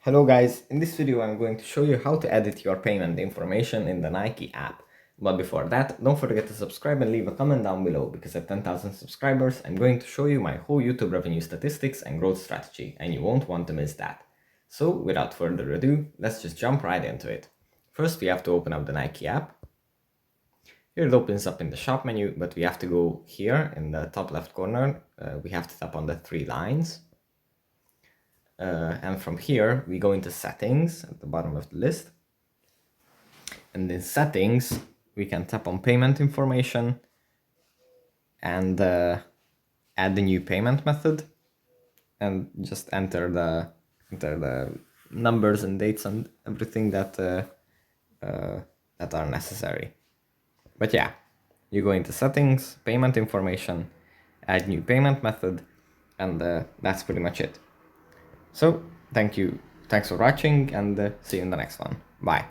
Hello guys, in this video I'm going to show you how to edit your payment information in the Nike app. But before that, don't forget to subscribe and leave a comment down below, because at 10,000 subscribers I'm going to show you my whole YouTube revenue statistics and growth strategy, and you won't want to miss that. So without further ado, let's just jump right into it. First we have to open up the Nike app. Here it opens up in the shop menu, but we have to go here in the top left corner. We have to tap on the three lines. And from here, we go into settings at the bottom of the list. And in settings, we can tap on payment information and add the new payment method and just enter the numbers and dates and everything that are necessary. But yeah, you go into settings, payment information, add new payment method, and that's pretty much it. So thanks for watching, and see you in the next one. Bye.